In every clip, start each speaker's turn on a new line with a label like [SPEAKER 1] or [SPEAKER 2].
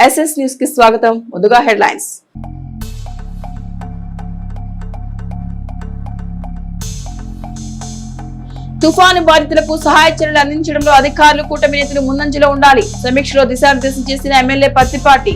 [SPEAKER 1] SS news కి స్వాగతం. ముందుగా హెడ్లైన్స్. తుఫాను బాధితులకు సహాయ చర్యలు అందించడంలో అధికారులు కూటమి నేతలు ముందంజలో ఉండాలి. సమీక్షలో దిశానిర్దేశం చేసిన ఎమ్మెల్యే పత్తిపాటి.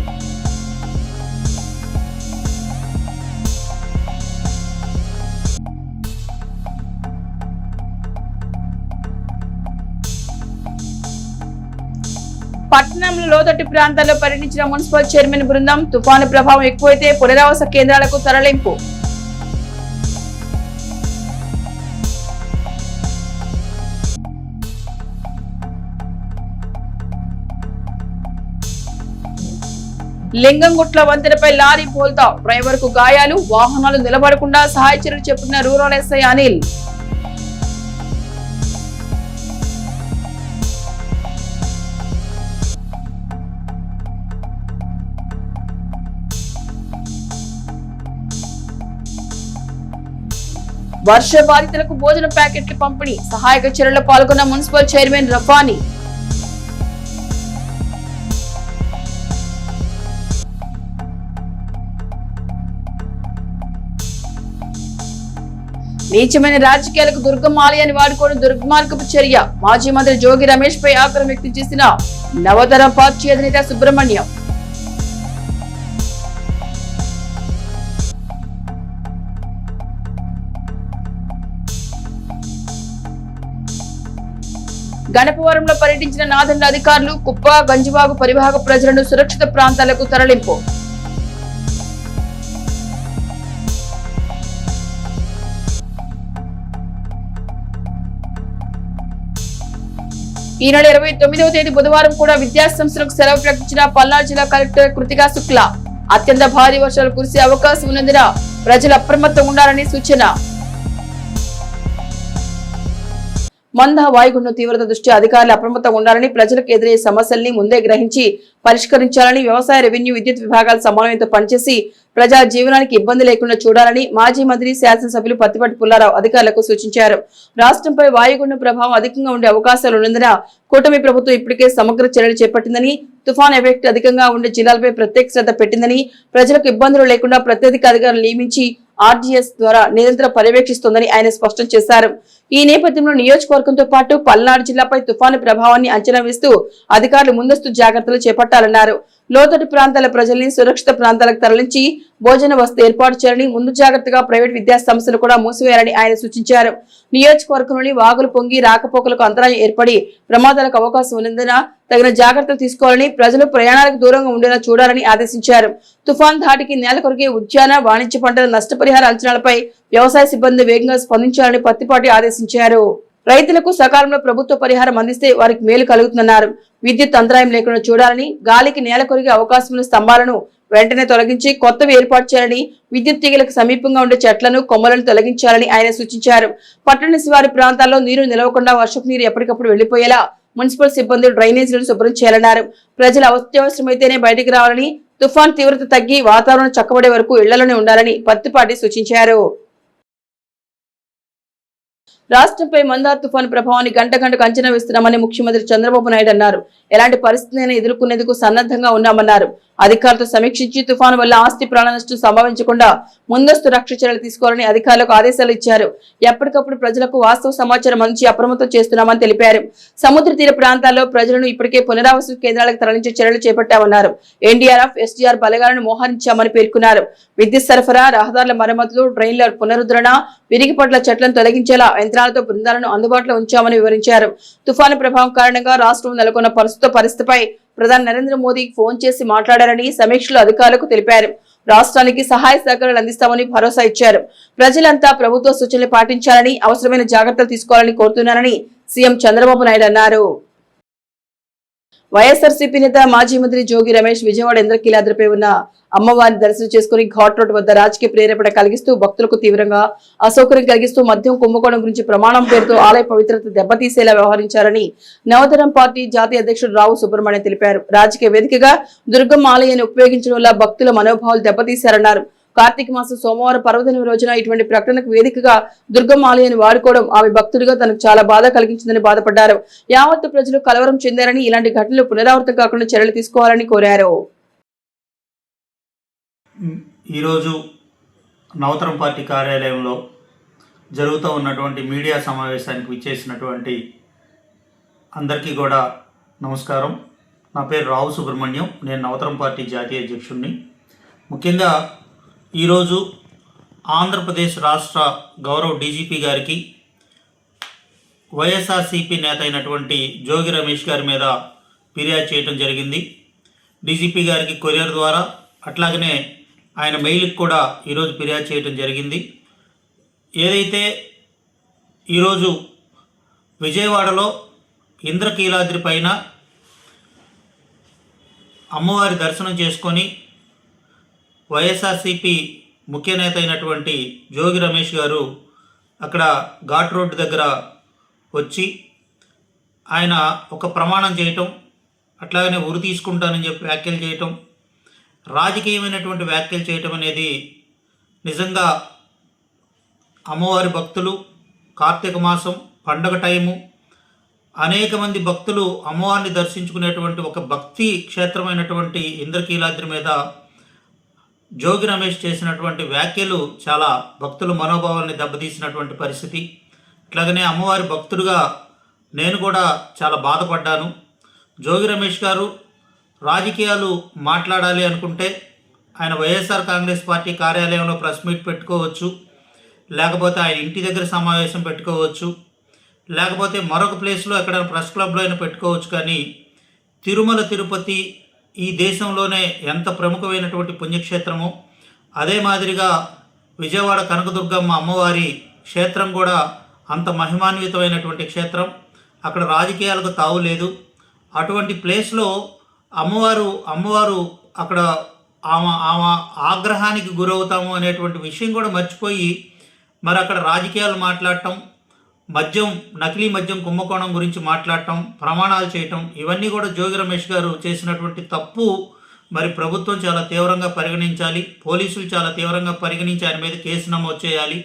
[SPEAKER 1] పట్టణంలో లోతట్టు ప్రాంతాల్లో పర్యటించిన మున్సిపల్ చైర్మన్ బృందం. తుఫాను ప్రభావం ఎక్కువైతే పునరావాస కేంద్రాలకు తరలింపు. లింగంగుట్ల వంతెనపై లారీ బోల్తా, డ్రైవర్ కు గాయాలు, వాహనాలు నిలబడకుండా సహాయ చర్యలు చేపట్టిన రూరల్ ఎస్ఐ అనిల్. వర్ష బాధితులకు భోజన ప్యాకెట్లు పంపిణీ, సహాయక చర్యల్లో పాల్గొన్న మున్సిపల్ చైర్మన్ రఫానీ. నీచమైన రాజకీయాలకు దుర్గమ్మ ఆలయాన్ని వాడుకోవడం దుర్మార్గపు చర్య. మాజీ మంత్రి జోగి రమేష్ పై ఆగ్రహం వ్యక్తం చేసిన నవతరం పార్టీ అధినేత సుబ్రహ్మణ్యం. గణపవరంలో పర్యటించిన నాదెండ్ల అధికారులు. కుప్ప, గంజివాగు పరివాహక ప్రజలను సురక్షిత ప్రాంతాలకు తరలింపు. ఈ నెల 29వ తేదీ బుధవారం కూడా విద్యాసంస్థలకు సెలవు ప్రకటించిన పల్నాడు జిల్లా కలెక్టర్ కృతికా శుక్లా. అత్యంత భారీ వర్షాలు కురిసే అవకాశం ఉన్నందున ప్రజలు అప్రమత్తంగా ఉండాలని సూచన. మంద వాయుగుండం తీవ్రత దృష్ట్యా అధికారులు అప్రమత్తంగా ఉండాలని, ప్రజలకు ఎదురయ్యే సమస్యల్ని ముందే గ్రహించి పరిష్కరించాలని, వ్యవసాయ, రెవెన్యూ, విద్యుత్ విభాగాల సమన్వయంతో పనిచేసి ప్రజా జీవనానికి ఇబ్బంది లేకుండా చూడాలని మాజీ మంత్రి, శాసనసభ్యులు పత్తిపాటి పుల్లారావు అధికారులకు సూచించారు. రాష్ట్రంపై వాయుగుండం ప్రభావం అధికంగా ఉండే అవకాశాలు ఉన్నందున కూటమి ప్రభుత్వం ఇప్పటికే సమగ్ర చర్యలు చేపట్టిందని, తుఫాన్ ఎఫెక్ట్ అధికంగా ఉండే జిల్లాలపై ప్రత్యేక శ్రద్ధ పెట్టిందని, ప్రజలకు ఇబ్బందులు లేకుండా ప్రత్యేక అధికారులు నియమించి ఆర్డీఎస్ ద్వారా నిరంతరం పర్యవేక్షిస్తోందని ఆయన స్పష్టం చేశారు. ఈ నేపథ్యంలో నియోజకవర్గంతో పాటు పల్నాడు జిల్లాపై తుఫాను ప్రభావాన్ని అంచనా వేస్తూ అధికారులు ముందస్తు జాగ్రత్తలు చేపట్టాలన్నారు. లోతట్టు ప్రాంతాల ప్రజల్ని సురక్షిత ప్రాంతాలకు తరలించి భోజన వసతి ఏర్పాటు చేయాలని, ముందు జాగ్రత్తగా ప్రైవేట్ విద్యా సంస్థలు కూడా మూసివేయాలని ఆయన సూచించారు. నియోజకవర్గంలోని వాగులు పొంగి రాకపోకలకు అంతరాయం ఏర్పడి ప్రమాదాలకు అవకాశం ఉన్నందున తగిన జాగ్రత్తలు తీసుకోవాలని, ప్రజలు ప్రయాణాలకు దూరంగా ఉండేలా చూడాలని ఆదేశించారు. తుఫాన్ ధాటికి నేల కొరిగే ఉద్యాన, వాణిజ్య పంటల నష్టపరిహార అంచనాలపై వ్యవసాయ సిబ్బంది వేగంగా స్పందించాలని పత్తిపాటి ఆదేశించారు. రైతులకు సకాలంలో ప్రభుత్వ పరిహారం అందిస్తే వారికి మేలు కలుగుతుందన్నారు. విద్యుత్ అంతరాయం లేకుండా చూడాలని, గాలికి నేల కొరిగే అవకాశం ఉన్న స్తంభాలను వెంటనే తొలగించి కొత్తవి ఏర్పాటు చేయాలని, విద్యుత్ తీగలకు సమీపంగా ఉండే చెట్లను, కొమ్మలను తొలగించాలని ఆయన సూచించారు. పట్టణ శివారు ప్రాంతాల్లో నీరు నిలవకుండా వర్షపు నీరు ఎప్పటికప్పుడు వెళ్లిపోయేలా మున్సిపల్ సిబ్బంది డ్రైనేజీలను శుభ్రం చేయాలన్నారు. ప్రజలు అత్యవసరమైతేనే బయటికి రావాలని, తుఫాన్ తీవ్రత తగ్గి వాతావరణం చక్కబడే వరకు ఇళ్లలోనే ఉండాలని పత్తిపాటి సూచించారు. రాష్ట్రంపై మందార్ తుఫాను ప్రభావాన్ని గంటకు అంచనా వేస్తున్నామని ముఖ్యమంత్రి చంద్రబాబు నాయుడు అన్నారు. ఎలాంటి పరిస్థితిని ఎదుర్కొనేందుకు సన్నద్ధంగా ఉన్నామన్నారు. అధికారులతో సమీక్షించి తుఫాను వల్ల ఆస్తి ప్రాణ నష్టం సంభవించకుండా ముందస్తు రక్షణ చర్యలు తీసుకోవాలని అధికారులకు ఆదేశాలు ఇచ్చారు. ఎప్పటికప్పుడు ప్రజలకు వాస్తవ సమాచారం అందించి అప్రమత్తం చేస్తున్నామని తెలిపారు. సముద్ర తీర ప్రాంతాల్లో ప్రజలను ఇప్పటికే పునరావాస కేంద్రాలకు తరలించే చర్యలు చేపట్టామన్నారు. ఎన్డీఆర్ఎఫ్, ఎస్డీఆర్ బలగాలను మోహరించామని పేర్కొన్నారు. విద్యుత్ సరఫరా, రహదారుల మరమ్మతులు, డ్రైన్ల పునరుద్ధరణ, విరిగిపట్ల చెట్లను తొలగించేలా యంత్రాలతో బృందాలను అందుబాటులో ఉంచామని వివరించారు. తుఫాను ప్రభావం కారణంగా రాష్ట్రం నెలకొన్న ప్రస్తుత పరిస్థితిపై ప్రధాని నరేంద్ర మోదీకి ఫోన్ చేసి మాట్లాడారని సమీక్షలో అధికారులకు తెలిపారు. రాష్ట్రానికి సహాయ సహకారాలు అందిస్తామని భరోసా ఇచ్చారు. ప్రజలంతా ప్రభుత్వ సూచనలు పాటించాలని, అవసరమైన జాగ్రత్తలు తీసుకోవాలని కోరుతున్నారని సీఎం చంద్రబాబు నాయుడు అన్నారు. వైఎస్ఆర్సీపీ నేత మాజీ మంత్రి జోగి రమేష్ విజయవాడ ఇంద్రకీలాద్రిపై ఉన్న అమ్మవారిని దర్శనం చేసుకుని ఘాట్ రోడ్ వద్ద రాజకీయ ప్రేరేపణ కలిగిస్తూ భక్తులకు తీవ్రంగా అసౌకర్యం కలిగిస్తూ మద్యం కుంభకోణం గురించి ప్రమాణం పేరుతో ఆలయ పవిత్రత దెబ్బతీసేలా వ్యవహరించారని నవతరం పార్టీ జాతీయ అధ్యక్షుడు రావు సుబ్రహ్మణ్యం తెలిపారు. రాజకీయ వేదికగా దుర్గమ్మ ఆలయాన్ని ఉపయోగించడం వల్ల భక్తుల మనోభావాలు దెబ్బతీశారన్నారు. కార్తీక మాసం సోమవారం పర్వదినం రోజున ఇటువంటి ప్రకటనకు వేదికగా దుర్గమ్మ ఆలయాన్ని వాడుకోవడం ఆమె భక్తుడిగా తనకు చాలా బాధ కలిగించిందని బాధపడ్డారు. యావత్తు ప్రజలు కలవరం చెందారని, ఇలాంటి ఘటనలు పునరావృతం కాకుండా చర్యలు తీసుకోవాలని కోరారు.
[SPEAKER 2] ఈరోజు నవతరం పార్టీ కార్యాలయంలో జరుగుతూ ఉన్నటువంటి మీడియా సమావేశానికి విచ్చేసినటువంటి అందరికీ కూడా నమస్కారం. నా పేరు రావు సుబ్రహ్మణ్యం. నేను నవతరం పార్టీ జాతీయ అధ్యక్షుడిని. ముఖ్యంగా ఈరోజు ఆంధ్రప్రదేశ్ రాష్ట్ర గౌరవ డీజీపీ గారికి వైఎస్ఆర్సీపీ నేత అయినటువంటి జోగి రమేష్ గారి మీద ఫిర్యాదు చేయడం జరిగింది. డీజీపీ గారికి కొరియర్ ద్వారా, అట్లాగనే ఆయన మెయిల్కి కూడా ఈరోజు ఫిర్యాదు చేయడం జరిగింది. ఏదైతే ఈరోజు విజయవాడలో ఇంద్రకీలాద్రి పైన అమ్మవారి దర్శనం చేసుకొని వైఎస్ఆర్సీపీ ముఖ్య నేత అయినటువంటి జోగి రమేష్ గారు అక్కడ ఘాట్ రోడ్డు దగ్గర వచ్చి ఆయన ఒక ప్రమాణం చేయటం, అట్లాగనే ఉరి తీసుకుంటానని చెప్పి వ్యాఖ్యలు చేయటం, రాజకీయమైనటువంటి వ్యాఖ్యలు చేయటం అనేది నిజంగా అమ్మవారి భక్తులు, కార్తీక మాసం పండగ టైము, అనేక మంది భక్తులు అమ్మవారిని దర్శించుకునేటువంటి ఒక భక్తి క్షేత్రమైనటువంటి ఇంద్రకీలాద్రి మీద జోగి రమేష్ చేసినటువంటి వ్యాఖ్యలు చాలా భక్తుల మనోభావాల్ని దెబ్బతీసినటువంటి పరిస్థితి. అట్లాగనే అమ్మవారి భక్తుడిగా నేను కూడా చాలా బాధపడ్డాను. జోగి రమేష్ గారు రాజకీయాలు మాట్లాడాలి అనుకుంటే ఆయన వైఎస్ఆర్ కాంగ్రెస్ పార్టీ కార్యాలయంలో ప్రెస్ మీట్ పెట్టుకోవచ్చు, లేకపోతే ఆయన ఇంటి దగ్గర సమావేశం పెట్టుకోవచ్చు, లేకపోతే మరొక ప్లేస్లో ఎక్కడైనా ప్రెస్ క్లబ్లో అయినా పెట్టుకోవచ్చు. కానీ తిరుమల తిరుపతి ఈ దేశంలోనే ఎంత ప్రముఖమైనటువంటి పుణ్యక్షేత్రమో, అదే మాదిరిగా విజయవాడ కనకదుర్గమ్మ అమ్మవారి క్షేత్రం కూడా అంత మహిమాన్వితమైనటువంటి క్షేత్రం. అక్కడ రాజకీయాలకు తావు లేదు. అటువంటి ప్లేస్లో అమ్మవారు అక్కడ ఆమె ఆగ్రహానికి గురవుతాము అనేటువంటి విషయం కూడా మర్చిపోయి మరి అక్కడ రాజకీయాలు మాట్లాడటం, నకిలీ మద్యం కుంభకోణం గురించి మాట్లాడటం, ప్రమాణాలు చేయటం, ఇవన్నీ కూడా జోగి రమేష్ గారు చేసినటువంటి తప్పు. మరి ప్రభుత్వం చాలా తీవ్రంగా పరిగణించాలి, పోలీసులు చాలా తీవ్రంగా పరిగణించి ఆయన మీద కేసు నమోదు చేయాలి.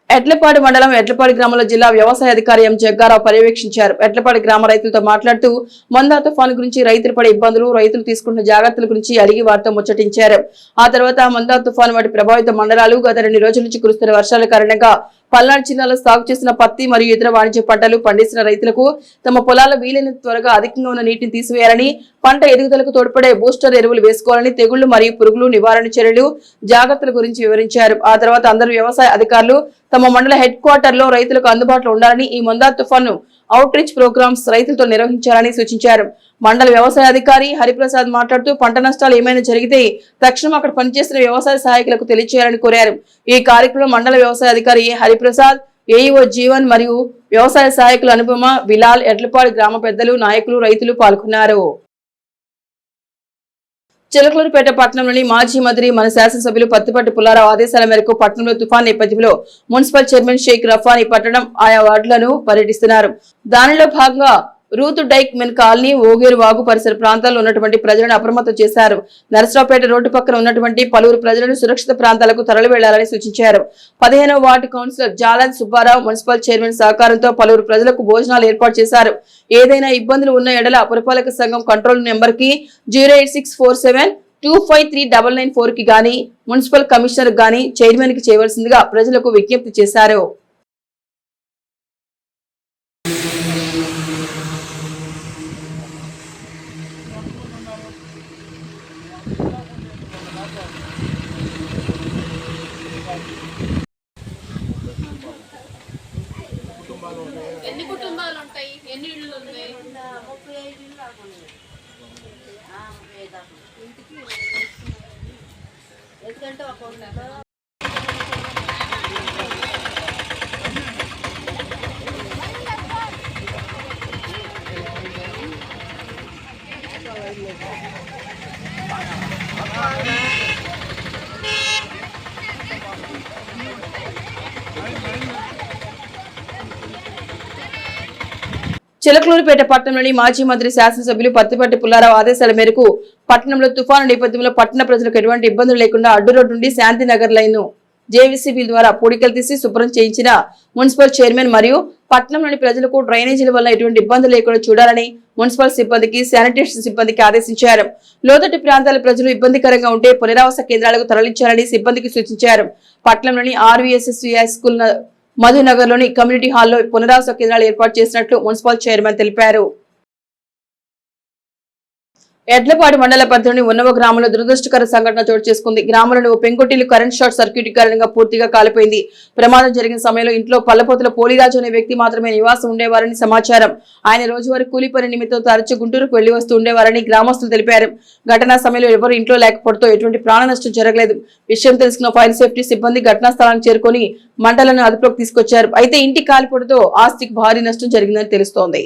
[SPEAKER 1] ఎడ్లపాడు మండలం ఎడ్లపాడు గ్రామంలో జిల్లా వ్యవసాయ అధికారి ఎం జగ్గారావు పర్యవేక్షించారు. ఎడ్లపాడు గ్రామ రైతులతో మాట్లాడుతూ మందా తుఫాను గురించి రైతులు పడే ఇబ్బందులు, రైతులు తీసుకుంటున్న జాగ్రత్తల గురించి అడిగి వారితో ముచ్చటించారు. ఆ తర్వాత మందా తుఫాను వాటి ప్రభావిత మండలాలు, గత 2 రోజుల నుంచి కురుస్తున్న వర్షాల కారణంగా పల్నాడు జిల్లాలో సాగు చేసిన పత్తి మరియు ఇతర వాణిజ్య పంటలు పండిస్తున్న రైతులకు తమ పొలాల వీలైనంత త్వరగా అధికంగా ఉన్న నీటిని తీసివేయాలని, పంట ఎదుగుదలకు తోడ్పడే బూస్టర్ ఎరువులు వేసుకోవాలని, తెగుళ్లు మరియు పురుగులు నివారణ చర్యలు, జాగ్రత్తల గురించి వివరించారు. ఆ తర్వాత అందరు వ్యవసాయ అధికారులు తమ మండల హెడ్ క్వార్టర్ లో రైతులకు అందుబాటులో ఉండాలని, ఈ మందా తుఫాను అవుట్ రీచ్ ప్రోగ్రామ్స్ రైతులతో నిర్వహించాలని సూచించారు. మండల వ్యవసాయ అధికారి హరిప్రసాద్ మాట్లాడుతూ పంట నష్టాలు ఏమైనా జరిగితే తక్షణం అక్కడ పనిచేస్తున్న వ్యవసాయ సహాయకులకు తెలియజేయాలని కోరారు. ఈ కార్యక్రమంలో మండల వ్యవసాయ అధికారి ఏ హరిప్రసాద్, ఏఈఓ జీవన్ మరియు వ్యవసాయ సహాయకులు అనుపమ, బిలాల్, ఎడ్లపాడు గ్రామ పెద్దలు, నాయకులు, రైతులు పాల్గొన్నారు. చిలకలూరుపేట పట్టణంలోని మాజీ మంత్రి మన శాసనసభ్యులు పత్తిపాటి పుల్లారావు ఆదేశాల మేరకు పట్టణంలో తుఫాన్ నేపథ్యంలో మున్సిపల్ చైర్మన్ షేక్ రఫానీ పట్టణం ఆయా వార్డులను పర్యటిస్తున్నారు. దానిలో భాగంగా రూతు డైక్ మెన్ కాలనీ, ఓగేరు వాగు పరిసర ప్రాంతాల్లో ఉన్నటువంటి ప్రజలను అప్రమత్తం చేశారు. నరసరావుపేట రోడ్డు పక్కన ఉన్నటువంటి పలువురు ప్రజలను సురక్షిత ప్రాంతాలకు తరలి వెళ్లాలని సూచించారు. 15వ ward councillor Jalan Subbarao, municipal chairman సహకారంతో పలువురు ప్రజలకు భోజనాలు ఏర్పాటు చేశారు. ఏదైనా ఇబ్బందులు ఉన్న ఎడల పురపాలక సంఘం కంట్రోల్ నెంబర్ కి 08647253994 కి గాని, మున్సిపల్ కమిషనర్ గాని, చైర్మన్ కి చేయవలసిందిగా ప్రజలకు విజ్ఞప్తి చేశారు.
[SPEAKER 3] ఎన్ని కుటుంబాలు ఉంటాయి? ఎన్ని ఇళ్ళు ఉన్నాయి? ఎందుకంటే ఒక
[SPEAKER 1] చిలకలూరుపేట పట్టణంలోని మాజీ మంత్రి శాసనసభ్యులు పత్తిపాటి పుల్లారావు ఆదేశాల మేరకు పట్టణంలో తుఫాను నేపథ్యంలో పట్టణ ప్రజలకు ఎటువంటి ఇబ్బందులు లేకుండా అడ్డు రోడ్డు నుండి శాంతినగర్ లైన్ జేవీసీబీ ద్వారా పూడికలు తీసి శుభ్రం చేయించిన మున్సిపల్ చైర్మన్ మరియు పట్టణంలోని ప్రజలకు డ్రైనేజీల వల్ల ఎటువంటి ఇబ్బందులు లేకుండా చూడాలని మున్సిపల్ సిబ్బందికి శానిటేషన్ సిబ్బందికి ఆదేశించారు. లోతట్టు ప్రాంతాల ప్రజలు ఇబ్బందికరంగా ఉంటే పునరావాస కేంద్రాలకు తరలించాలని సిబ్బందికి సూచించారు. పట్టణంలోని ఆర్వీఎస్ఎస్వి స్కూల్ మధునగర్ లోని కమ్యూనిటీ హాల్లో పునరావాస కేంద్రాలు ఏర్పాటు చేసినట్లు మున్సిపల్ చైర్మన్ తెలిపారు. ఎడ్లపాడు మండల పరిధిలోని ఉన్నవ గ్రామంలో దురదృష్టకర సంఘటన చోటు చేసుకుంది. గ్రామంలోని ఓ పెంకుటిల్లు కరెంట్ షార్ట్ సర్క్యూట్ కారణంగా పూర్తిగా కాలిపోయింది. ప్రమాదం జరిగిన సమయంలో ఇంట్లో పల్లపోతుల పోలిరాజు అనే వ్యక్తి మాత్రమే నివాసం ఉండేవారని సమాచారం. ఆయన రోజువారీ కూలీ పని నిమిత్తం తరచూ గుంటూరుకు వెళ్లి వస్తూ ఉండేవారని గ్రామస్తులు తెలిపారు. ఘటనా సమయంలో ఎవరు ఇంట్లో లేకపోవడంతో ఎటువంటి ప్రాణ నష్టం జరగలేదు. విషయం తెలుసుకున్న ఫైర్ సేఫ్టీ సిబ్బంది ఘటనా స్థలానికి చేరుకుని మంటలను అదుపులోకి తీసుకొచ్చారు. అయితే ఇంటి కాలిపోవడంతో ఆస్తికి భారీ నష్టం జరిగిందని తెలుస్తోంది.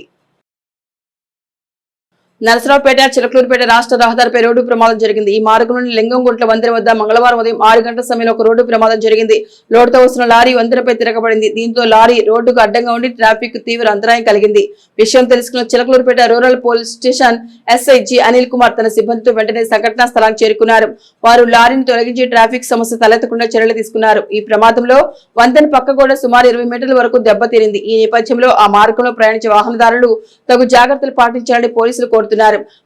[SPEAKER 1] నరసరావుపేట చిలకలూరుపేట రాష్ట్ర రహదారిపై రోడ్డు ప్రమాదం జరిగింది. ఈ మార్గంలోని లింగంగుంట్ల వంతెన వద్ద మంగళవారం ఉదయం 6 గంటల సమయంలో ఒక రోడ్డు ప్రమాదం జరిగింది. లోడుతో వస్తున్న లారీ వంతెనపై తిరగబడింది. దీంతో లారీ రోడ్డుకు అడ్డంగా ఉండి ట్రాఫిక్ తీవ్ర అంతరాయం కలిగింది. విషయం తెలుసుకున్న Chilakaluripet rural police station SI G Anil Kumar తన సిబ్బందితో వెంటనే సంఘటనా స్థలానికి చేరుకున్నారు. వారు లారీని తొలగించి ట్రాఫిక్ సమస్య తలెత్తకుండా చర్యలు తీసుకున్నారు. ఈ ప్రమాదంలో వంతెన పక్క కూడా సుమారు 20 మీటర్ల వరకు దెబ్బతీరింది. ఈ నేపథ్యంలో ఆ మార్గంలో ప్రయాణించే వాహనదారులు తగు జాగ్రత్తలు పాటించాలని పోలీసులు కోరుతున్నారు.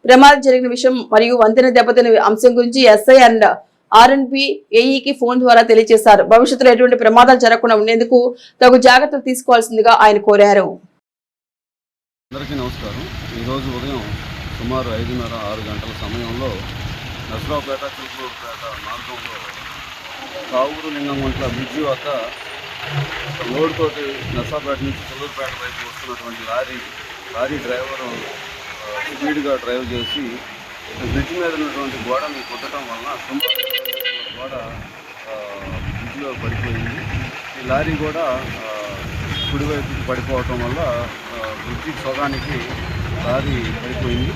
[SPEAKER 1] ప్రమాదం జరిగిన విషయం మరియు వంతెన దెబ్బతిన అంశం గురించి ఎస్ఐ అండ్ ఆర్ఎన్బి ఏఈకి ఫోన్ ద్వారా తెలియజేశారు. భవిష్యత్తులో ఎటువంటి ప్రమాదాలు జరగకుండా ఉండేందుకు తగు జాగ్రత్తలు తీసుకోవాల్సిందిగా ఆయన కోరారు.
[SPEAKER 4] అందరికీ నమస్కారం. ఈరోజు ఉదయం సుమారు 5:30-6 గంటల సమయంలో నరసరావుపేట చిలకలూరుపేట మార్గంలో కావూరు లింగంగుంట్ల బ్రిడ్జి వద్ద లోడ్ తోటి నరసరావుపేట నుంచి చిలకలూరుపేట వైపు వస్తున్నటువంటి లారీ డ్రైవరు స్పీడ్గా డ్రైవ్ చేసి బ్రిడ్జ్ మీద ఉన్నటువంటి గోడని కొట్టడం వలన గోడ బ్రిడ్జ్లో పడిపోయింది. ఈ లారీ కూడా కుడివైపుకి పడిపోవటం వల్ల బ్రిడ్జి సొగానికి లారీ పడిపోయింది.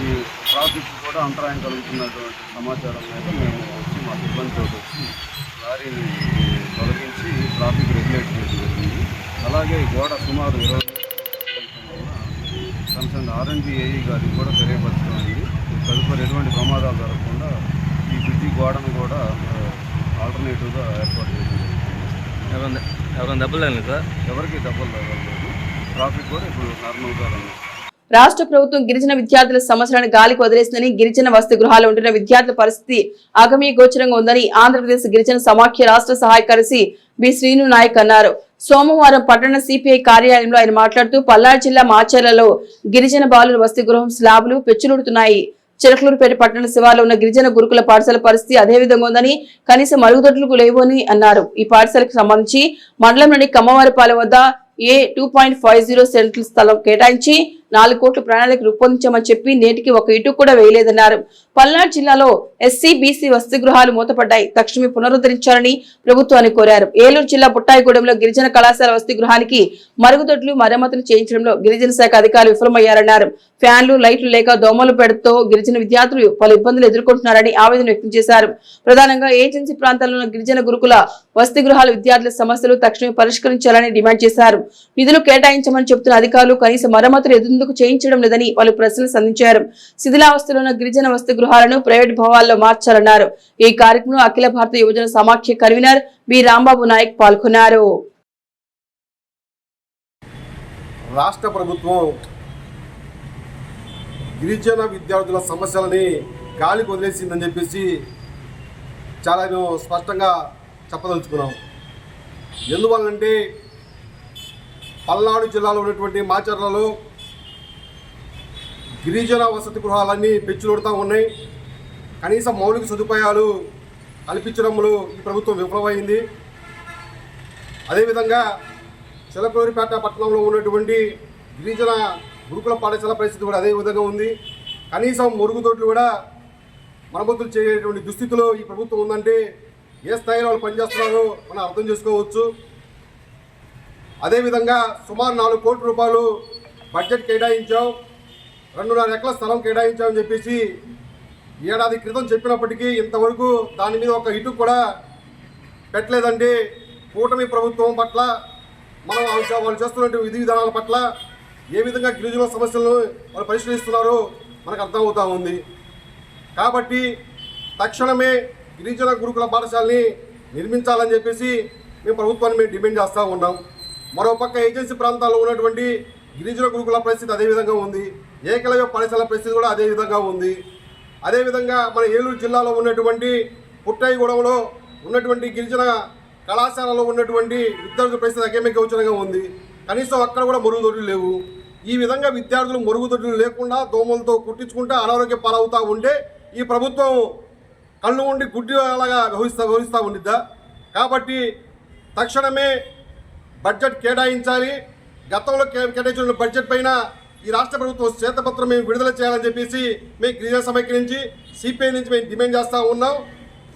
[SPEAKER 4] ఈ ట్రాఫిక్ కూడా అంతరాయం కలుగుతున్నటువంటి సమాచారం మీద మేము వచ్చి మా సిబ్బందితో వచ్చి లారీని తొలగించి ట్రాఫిక్ రెగ్యులేట్ చేయడం జరిగింది. అలాగే గోడ సుమారు 20 కన్సర్న్ ఆర్ఎన్బి ఏఈ గారికి కూడా తెలియపరచడం. తదుపరి ఎటువంటి ప్రమాదాలు జరగకుండా ఈ బ్రిడ్జి గోడను కూడా ఆల్టర్నేటివ్గా ఏర్పాటు చేయడం.
[SPEAKER 5] ఎవరైనా దెబ్బలు తగలేదు సార్?
[SPEAKER 4] ఎవరికి దెబ్బలు తగలేదు. ట్రాఫిక్ కూడా ఇప్పుడు నార్మల్గా ఉంది.
[SPEAKER 1] రాష్ట్ర ప్రభుత్వం గిరిజన విద్యార్థుల సమస్యలను గాలికి వదిలేసిందని, గిరిజన వసతి గృహాలు ఉంటున్న విద్యార్థుల పరిస్థితి అగమ్య గోచరంగా ఉందని ఆంధ్రప్రదేశ్ గిరిజన సమాఖ్య రాష్ట్ర సహాయ కార్యదర్శి బి శ్రీను నాయక్ అన్నారు. సోమవారం పట్టణ సిపిఐ కార్యాలయంలో ఆయన మాట్లాడుతూ పల్నాడు జిల్లా మాచర్లలో గిరిజన బాలుల వసతి గృహం స్లాబులు పెచ్చులుడుతున్నాయి. చిలకలూరుపేట పట్టణ శివార్లో ఉన్న గిరిజన గురుకుల పాఠశాల పరిస్థితి అదే విధంగా ఉందని, కనీసం మరుగుదొడ్లకు లేవు అని అన్నారు. ఈ పాఠశాలకు సంబంధించి మండలంలోని కమ్మవారిపాలెం వద్ద A2.50 సెంట్ల స్థలం కేటాయించి 4 కోట్ల ప్రణాళిక రూపొందించామని చెప్పి నేటికి ఒక ఇటు కూడా వేయలేదన్నారు. పల్నాడు జిల్లాలో ఎస్సీ బీసీ వసతి గృహాలు మూతపడ్డాయి. తక్షణమే పునరుద్ధరించాలని ప్రభుత్వాన్ని కోరారు. ఏలూరు జిల్లా బుట్టాయిగూడెంలో గిరిజన కళాశాల వసతి గృహానికి మరుగుదొడ్లు మరమ్మతులు చేయించడంలో గిరిజన శాఖ అధికారులు విఫలమయ్యారన్నారు. ఫ్యాన్లు లైట్లు లేక దోమలు పెడతో గిరిజన విద్యార్థులు పలు ఇబ్బందులు ఎదుర్కొంటున్నారని ఆవేదన వ్యక్తం చేశారు. ప్రధానంగా ఏజెన్సీ ప్రాంతాల్లో ఉన్న గిరిజన గురుకుల వసతి గృహాల విద్యార్థుల సమస్యలు తక్షణమే పరిష్కరించాలని డిమాండ్ చేశారు. నిధులు కేటాయించమని చెబుతున్న అధికారులు కనీస మరమ్మతులు ఎందుకు చేయించడం లేదని పలు ప్రశ్నలు సంధించారు. శిథిలావస్థలో ఉన్న గిరిజన వసతి గృహాలను ప్రైవేట్ భవాల్లో మార్చాలన్నారు. ఈ కార్యక్రమంలో అఖిల భారత యువజన సమాఖ్య కన్వీనర్ బి రాంబాబు నాయక్ పాల్గొన్నారు.
[SPEAKER 6] రాష్ట్ర ప్రభుత్వం గిరిజన విద్యార్థుల సమస్యలని గాలికి వదిలేసిందని చెప్పేసి చాలా స్పష్టంగా చెప్పదలుచుకున్నాం. ఎందువల్లంటే పల్నాడు జిల్లాలో ఉన్నటువంటి మాచర్లలో గిరిజన వసతి గృహాలన్నీ పెచ్చులుడుతూ ఉన్నాయి. కనీసం మౌలిక సదుపాయాలు కల్పించడంలో ఈ ప్రభుత్వం విఫలమైంది. అదేవిధంగా చిలకలూరిపేట పట్టణంలో ఉన్నటువంటి గిరిజన గురుకుల పాఠశాల పరిస్థితి కూడా అదే విధంగా ఉంది. కనీసం మరుగుదొడ్లు కూడా మరమ్మతులు చేయటువంటి దుస్థితిలో ఈ ప్రభుత్వం ఉందంటే ఏ స్థాయిలో వాళ్ళు పనిచేస్తున్నారో మనం అర్థం చేసుకోవచ్చు. అదేవిధంగా సుమారు 4 కోట్ల రూపాయలు బడ్జెట్ కేటాయించాం, 2.5 ఎకరాల స్థలం కేటాయించామని చెప్పేసి ఏడాది క్రితం చెప్పినప్పటికీ ఇంతవరకు దాని మీద ఒక ఇటు కూడా పెట్టలేదంటే కూటమి ప్రభుత్వం పట్ల మనం వాళ్ళు చేస్తున్నటువంటి విధి విధానాల పట్ల ఏ విధంగా గిరిజన సమస్యలను వాళ్ళు పరిష్కరిస్తున్నారో మనకు అర్థమవుతూ ఉంది. కాబట్టి తక్షణమే గిరిజన గురుకుల పాఠశాలని నిర్మించాలని చెప్పేసి మేము ప్రభుత్వాన్ని డిమాండ్ చేస్తూ ఉన్నాం. మరోపక్క ఏజెన్సీ ప్రాంతాల్లో ఉన్నటువంటి గిరిజన గురుకుల పరిస్థితి అదేవిధంగా ఉంది. ఏకలవ్య పాఠశాల పరిస్థితి కూడా అదే విధంగా ఉంది. అదేవిధంగా మన ఏలూరు జిల్లాలో ఉన్నటువంటి పుట్టయ్యగూడెంలో ఉన్నటువంటి గిరిజన కళాశాలలో ఉన్నటువంటి విద్యార్థుల పరిస్థితి అకేమికవచనంగా ఉంది. కనీసం అక్కడ కూడా మరుగుదొడ్లు లేవు. ఈ విధంగా విద్యార్థులు మరుగుదొడ్లు లేకుండా దోమలతో కుట్టించుకుంటే అనారోగ్య పాలవుతూ ఉంటే ఈ ప్రభుత్వం కళ్ళు ఉండి గుడ్డిలాగా వ్యవహరిస్తూ ఉండిద్దా? కాబట్టి తక్షణమే బడ్జెట్ కేటాయించాలి. గతంలో కేటాయించిన బడ్జెట్ పైన ఈ రాష్ట్ర ప్రభుత్వం శ్వేతపత్రం మేము విడుదల చేయాలని చెప్పేసి మేము గిరిజన సమైక్య నుంచి సిపిఐ నుంచి మేము డిమాండ్ చేస్తూ ఉన్నాం.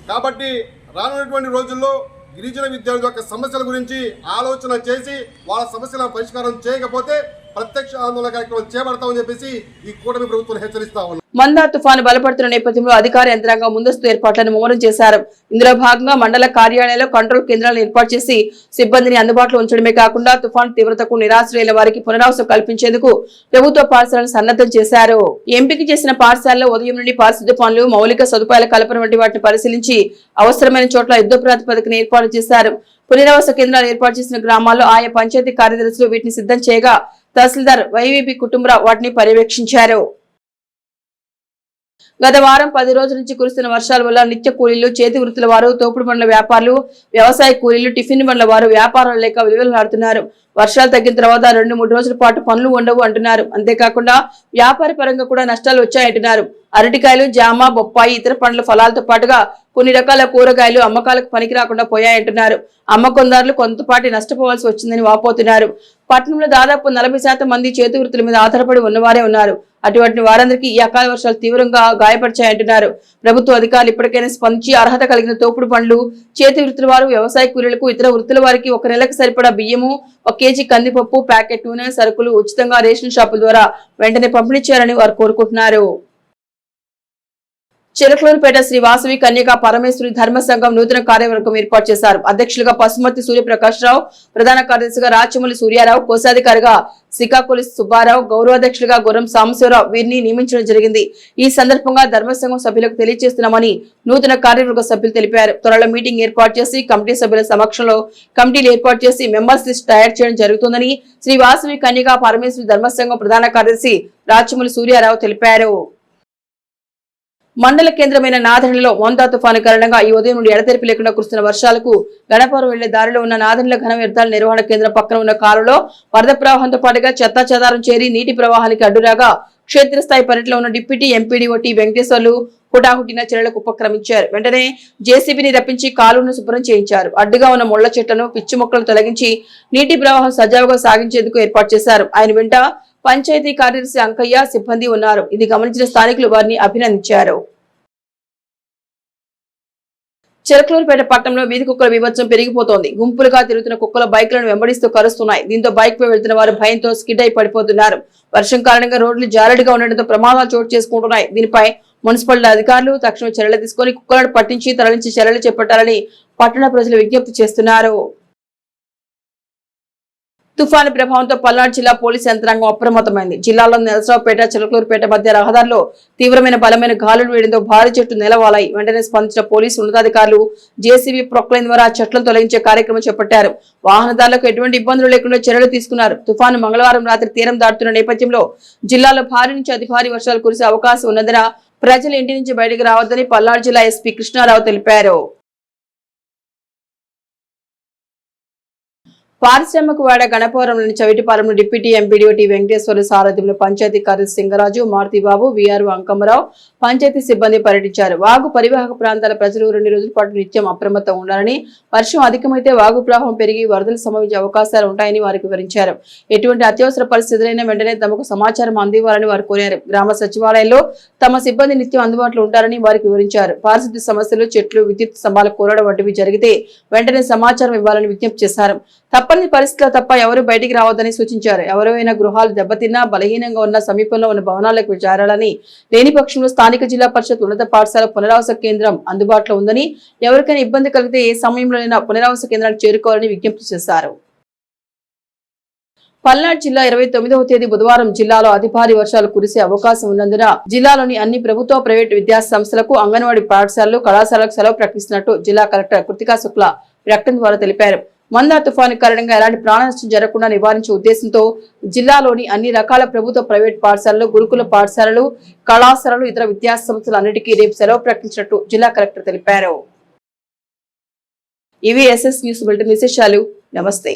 [SPEAKER 6] కాబట్టి రానున్నటువంటి రోజుల్లో గిరిజన విద్యార్థుల యొక్క సమస్యల గురించి ఆలోచన చేసి వాళ్ళ సమస్యల పరిష్కారం చేయకపోతే ప్రత్యక్ష ఆందోళన కార్యక్రమం చేపడతామని చెప్పేసి ఈ కూటమి ప్రభుత్వం హెచ్చరిస్తా ఉన్నారు.
[SPEAKER 1] మందా తుఫాను బలపడుతున్న నేపథ్యంలో అధికార యంత్రాంగం ముందస్తు ఏర్పాట్లను ముమ్మరం చేశారు. ఇందులో భాగంగా మండల కార్యాలయాల్లో కంట్రోల్ కేంద్రాలను ఏర్పాటు చేసి సిబ్బందిని అందుబాటులో ఉంచడమే కాకుండా తుఫాను తీవ్రతకు నిరాశ్రయుల వారికి పునరావాసం కల్పించేందుకు ప్రభుత్వ పాఠశాలను సన్నద్ధం చేశారు. ఎంపిక చేసిన పాఠశాలలో ఉదయం నుండి పారిశుద్ధ్య పనులు, మౌలిక సదుపాయాల కల్పన వంటి వాటిని పరిశీలించి అవసరమైన చోట్ల యుద్ధ ప్రాతిపదికన ఏర్పాటు చేశారు. పునరావాస కేంద్రాలు ఏర్పాటు చేసిన గ్రామాల్లో ఆయా పంచాయతీ కార్యదర్శులు వీటిని సిద్ధం చేయగా తహసీల్దార్ వైవీపీ కుటుంబరావు వాటిని పర్యవేక్షించారు. గత వారం 10 రోజుల నుంచి కురుస్తున్న వర్షాల వల్ల నిత్య కూలీలు, చేతి వృత్తుల వారు, తోపుడు బండ్ల వ్యాపారులు, వ్యవసాయ కూలీలు, టిఫిన్ బండ్ల వారు వ్యాపారాలు లేక విలువలాడుతున్నారు. వర్షాలు తగ్గిన తర్వాత 2-3 రోజుల పాటు పనులు ఉండవు అంటున్నారు. అంతేకాకుండా వ్యాపార పరంగా కూడా నష్టాలు వచ్చాయంటున్నారు. అరటికాయలు, జామ, బొప్పాయి, ఇతర పండ్ల ఫలాలతో పాటుగా కొన్ని రకాల కూరగాయలు అమ్మకాలకు పనికి రాకుండా పోయాయంటున్నారు. అమ్మకందారులు కొంతపాటి నష్టపోవాల్సి వచ్చిందని వాపోతున్నారు. పట్టణంలో దాదాపు 40% మంది చేతి వృత్తుల మీద ఆధారపడి ఉన్నవారే ఉన్నారు. అటువంటి వారందరికీ ఈ అకాల వర్షాలు తీవ్రంగా గాయపరిచాయంటున్నారు. ప్రభుత్వ అధికారులు ఇప్పటికైనా స్పందించి అర్హత కలిగిన తోపుడు పండ్లు, చేతి వృత్తుల వారు, వ్యవసాయ కూలీలకు, ఇతర వృత్తుల వారికి 1 నెలకు సరిపడా బియ్యము, 1 కేజీ కందిపప్పు, ప్యాకెట్ నూనె, సరుకులు ఉచితంగా రేషన్ షాపుల ద్వారా వెంటనే పంపిణీ చేయాలని వారు కోరుకుంటున్నారు. చిలకలూరుపేట శ్రీ వాసవి కన్యకా పరమేశ్వరి ధర్మ సంఘం నూతన కార్యవర్గం ఏర్పాటు చేశారు. అధ్యక్షులుగా పసుమర్తి సూర్యప్రకాష్ రావు, ప్రధాన కార్యదర్శిగా రాచమల్లి సూర్యారావు, కోశాధికారిగా శ్రీకాకుళి సుబ్బారావు, గౌరవాధ్యక్షులుగా గుర్రం సాంబశివరావు వీరిని నియమించడం జరిగింది. ఈ సందర్భంగా ధర్మసంఘం సభ్యులకు తెలియజేస్తున్నామని నూతన కార్యవర్గ సభ్యులు తెలిపారు. త్వరలో మీటింగ్ ఏర్పాటు చేసి కమిటీ సభ్యుల సమక్షంలో కమిటీలు ఏర్పాటు చేసి మెంబర్స్ లిస్ట్ తయారు చేయడం జరుగుతుందని శ్రీ వాసవి కన్యకా పరమేశ్వరి ధర్మసంఘం ప్రధాన కార్యదర్శి రాచమల్లి సూర్యారావు తెలిపారు. మండల కేంద్రమైన నాదెండ్లలో మోందా తుఫాను కారణంగా ఈ ఉదయం నుండి ఎడతెరిపి లేకుండా కురుస్తున్న వర్షాలకు గణపురం వెళ్లే దారిలో ఉన్న నాదెండ్ల ఘన వ్యర్థాల నిర్వహణ కేంద్రం పక్కన ఉన్న కాలువలో వరద ప్రవాహంతో పాటుగా చెత్తా చెదారం చేరి నీటి ప్రవాహానికి అడ్డురాగా క్షేత్రస్థాయి పర్యటనలో ఉన్న డిప్యూటీ ఎంపీడీఓ టి వెంకటేశ్వర్లు హుటాహుటిన చర్యలకు ఉపక్రమించారు. వెంటనే జేసీబీని రప్పించి కాలువను శుభ్రం చేయించారు. అడ్డుగా ఉన్న ముళ్ల చెట్లను, పిచ్చి మొక్కలను తొలగించి నీటి ప్రవాహం సజావుగా సాగించేందుకు ఏర్పాటు చేశారు. ఆయన వెంట పంచాయతీ కార్యదర్శి అంకయ్య, సిబ్బంది ఉన్నారు. ఇది గమనించిన స్థానికులు వారిని అభినందించారు. చిలకలూరుపేట పట్టణంలో వీధి కుక్కల బీభత్సం పెరిగిపోతోంది. గుంపులుగా తిరుగుతున్న కుక్కల బైక్లను వెంబడిస్తూ కరుస్తున్నాయి. దీంతో బైక్ పై వెళ్తున్న వారు భయంతో స్కిడ్ అయి పడిపోతున్నారు. వర్షం కారణంగా రోడ్లు జారుడుగా ఉండడంతో ప్రమాదాలు చోటు చేసుకుంటున్నాయి. దీనిపై మున్సిపల్ అధికారులు తక్షణ చర్యలు తీసుకుని కుక్కలను పట్టించి తరలించి చర్యలు చేపట్టాలని పట్టణ ప్రజలు విజ్ఞప్తి చేస్తున్నారు. తుఫాను ప్రభావంతో పల్నాడు జిల్లా పోలీసు యంత్రాంగం అప్రమత్తమైంది. జిల్లాలో నరసరావుపేట, చిలకలూరుపేట మధ్య రహదారిలో తీవ్రమైన బలమైన గాలులు వేయడంతో భారీ చెట్లు నెలవాలాయి. వెంటనే స్పందించిన పోలీసు ఉన్నతాధికారులు జేసీబీ ప్రొక్లైన్ ద్వారా చెట్లను తొలగించే కార్యక్రమం చేపట్టారు. వాహనదారులకు ఎటువంటి ఇబ్బందులు లేకుండా చర్యలు తీసుకున్నారు. తుఫాను మంగళవారం రాత్రి తీరం దాటుతున్న నేపథ్యంలో జిల్లాలో భారీ నుంచి అతి భారీ వర్షాలు కురిసే అవకాశం ఉన్నందున ప్రజలు ఇంటి నుంచి బయటకు రావద్దని పల్నాడు జిల్లా ఎస్పీ కృష్ణారావు తెలిపారు. పారిశ్రామికవాడ గణపవరంలోని చవిటిపాలెంలో డిప్యూటీ ఎంపీడీఓ టి వెంకటేశ్వర సారథ్యంలో పంచాయతీ కార్యదర్శి సింగరాజు, మారుతిబాబు, వీఆర్ఓ అంకమ్మరావు, పంచాయతీ సిబ్బంది పర్యటించారు. వాగు పరివాహక ప్రాంతాల ప్రజలు 2 రోజుల పాటు నిత్యం అప్రమత్తం ఉండాలని, వర్షం అధికమైతే వాగు ప్రవాహం పెరిగి వరదలు సంభవించే అవకాశాలు ఉంటాయని వారికి వివరించారు. ఎటువంటి అత్యవసర పరిస్థితులైనా వెంటనే తమకు సమాచారం అందివ్వాలని వారు కోరారు. గ్రామ సచివాలయంలో తమ సిబ్బంది నిత్యం అందుబాటులో ఉంటారని వారికి వివరించారు. పారిశుద్ధ్య సమస్యలు, చెట్లు, విద్యుత్ స్తంభాల కూలడం వంటివి జరిగితే వెంటనే సమాచారం ఇవ్వాలని విజ్ఞప్తి చేశారు. తప్పని పరిస్థితుల్లో తప్ప ఎవరు బయటికి రావద్దని సూచించారు. ఎవరైనా గృహాలు దెబ్బతిన్నా, బలహీనంగా ఉన్న సమీపంలో ఉన్న భవనాలకు చేరాలని, లేని పక్షంలో స్థానిక జిల్లా పరిషత్ ఉన్నత పాఠశాల పునరావాస కేంద్రం అందుబాటులో ఉందని, ఎవరికైనా ఇబ్బంది కలిగితే ఏ సమయంలోనైనా పునరావాస కేంద్రానికి చేరుకోవాలని విజ్ఞప్తి చేశారు. పల్నాడు జిల్లా 29వ తేదీ బుధవారం జిల్లాలో అతి భారీ వర్షాలు కురిసే అవకాశం ఉన్నందున జిల్లాలోని అన్ని ప్రభుత్వ ప్రైవేటు విద్యా సంస్థలకు అంగన్వాడీ పాఠశాలలు కళాశాలకు సెలవు ప్రకటిస్తున్నట్టు జిల్లా కలెక్టర్ కృతికా శుక్లా ప్రకటన ద్వారా తెలిపారు. మందా తుఫాను కారణంగా ఎలాంటి ప్రాణ నష్టం జరగకుండా నివారించే ఉద్దేశంతో జిల్లాలోని అన్ని రకాల ప్రభుత్వ ప్రైవేట్ పాఠశాలలు, గురుకుల పాఠశాలలు, కళాశాలలు, ఇతర విద్యా సంస్థలన్నిటికీ రేపు సెలవు ప్రకటించినట్టు జిల్లా కలెక్టర్ తెలిపారు. ఇవి ఎస్ఎస్ న్యూస్ బులెటిన్ విశేషాలు. నమస్తే.